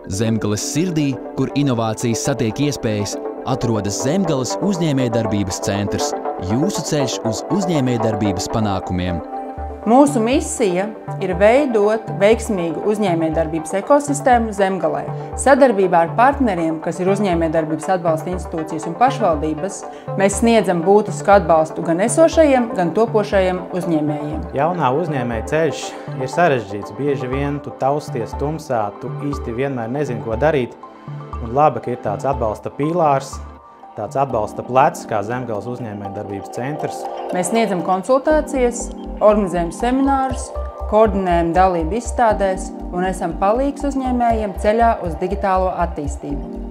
Zemgales sirdī, kur inovācijas satiek iespējas, atrodas Zemgales uzņēmējdarbības centrs – jūsu ceļš uz uzņēmējdarbības panākumiem. Mūsu misija ir veidot veiksmīgu uzņēmējdarbības ekosistēmu Zemgalē. Sadarbībā ar partneriem, kas ir uzņēmējdarbības atbalsta institūcijas un pašvaldības, mēs sniedzam būtisku atbalstu gan esošajiem, gan topošajiem uzņēmējiem. Jaunā uzņēmēja ceļš ir sarežģīts. Bieži vien tu tausties tumsā, tu īsti vienmēr nezini, ko darīt. Un labi, ka ir tāds atbalsta pīlārs, tāds atbalsta plecs, kā Zemgales uzņēmējdarbības centrs. Mēs sniedzam konsultācijas, organizējam seminārus, koordinējam dalību izstādēs un esam palīgs uzņēmējiem ceļā uz digitālo attīstību.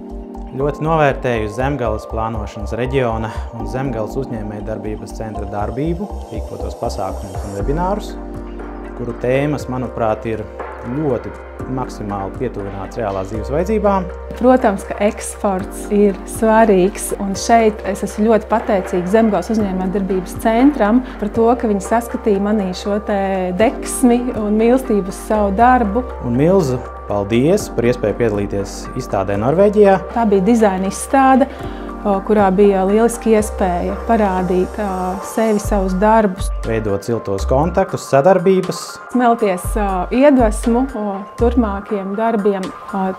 Ļoti novērtēju Zemgales plānošanas reģiona un Zemgales uzņēmējdarbības centra darbību, rīkotos pasākumus un webinārus, kuru tēmas, manuprāt, ir ļoti maksimāli pietuvināts reālās dzīves vajadzībām. Protams, ka eksports ir svarīgs, un šeit es esmu ļoti pateicīga Zemgales uzņēmējdarbības centram par to, ka viņi saskatīja manī šo deksmi un mīlestību uz savu darbu. Un milzu paldies par iespēju piedalīties izstādē Norvēģijā. Tā bija dizaina izstāde, kurā bija lieliski iespēja parādīt sevi, savus darbus. Veidot siltos kontaktus, sadarbības. Smelties iedvesmu turpmākiem darbiem.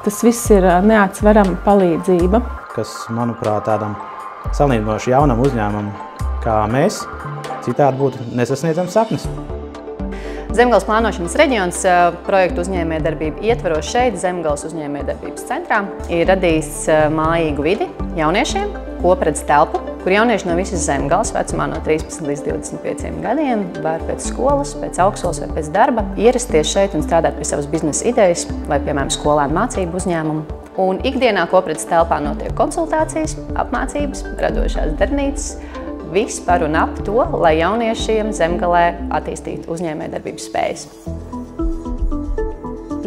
Tas viss ir neatsverama palīdzība. Kas, manuprāt, tādam salīdzinoši jaunam uzņēmumam kā mēs, citādi būtu nesasniedzams sapnis. Zemgales plānošanas reģions projektu uzņēmējdarbību ietveros šeit, Zemgales uzņēmējdarbības centrā, ir radījis mājīgu vidi jauniešiem, kopredz telpu, kur jaunieši no visas Zemgales vecumā no 13 līdz 25 gadiem var pēc skolas, pēc augstskolas vai pēc darba ierasties šeit un strādāt pie savas biznesa idejas vai, piemēram, skolēnu mācību uzņēmumu. Un ikdienā kopredz telpā notiek konsultācijas, apmācības, radošās darbnīcas, viss par un ap to, lai jauniešiem Zemgalē attīstītu uzņēmējdarbības spējas.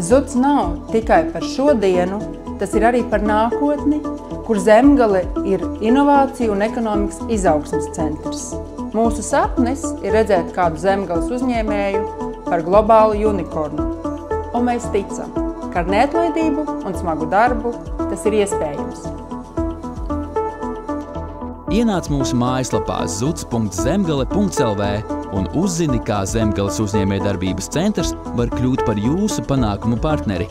Zuds nav tikai par šodienu, tas ir arī par nākotni, kur Zemgale ir inovāciju un ekonomikas izaugsmes centrs. Mūsu sapnis ir redzēt kādu Zemgales uzņēmēju par globālu unikornu. Un mēs ticam, ka ar neatlaidību un smagu darbu tas ir iespējams. Ienāc mūsu mājaslapā zuds.zemgale.lv un uzzini, kā Zemgales uzņēmējdarbības centrs var kļūt par jūsu panākumu partneri.